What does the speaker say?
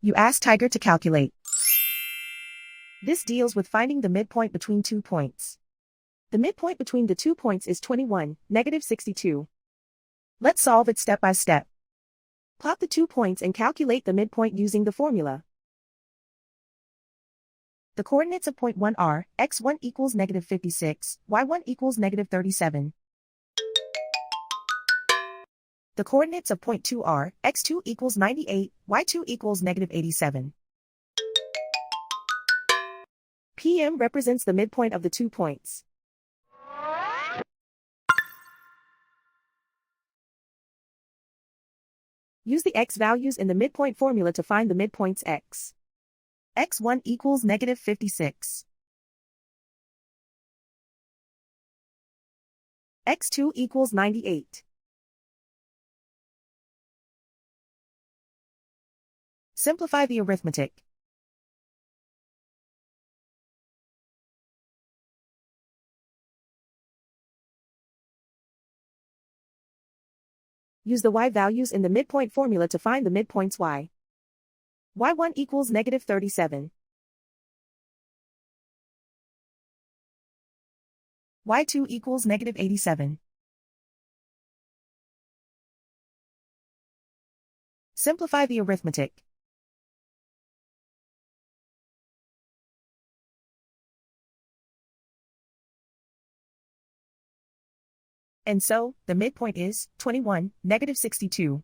You ask Tiger to calculate. This deals with finding the midpoint between 2 points. The midpoint between the 2 points is 21, negative 62. Let's solve it step by step. Plot the 2 points and calculate the midpoint using the formula. The coordinates of point 1 are, x1 equals negative 56, y1 equals negative 37. The coordinates of point 2 are, x2 equals 98, y2 equals negative 87. PM represents the midpoint of the 2 points. Use the x values in the midpoint formula to find the midpoints x. x1 equals negative 56. x2 equals 98. Simplify the arithmetic. Use the y values in the midpoint formula to find the midpoints y. y1 equals negative 37. y2 equals negative 87. Simplify the arithmetic. And so, the midpoint is 21, negative 62.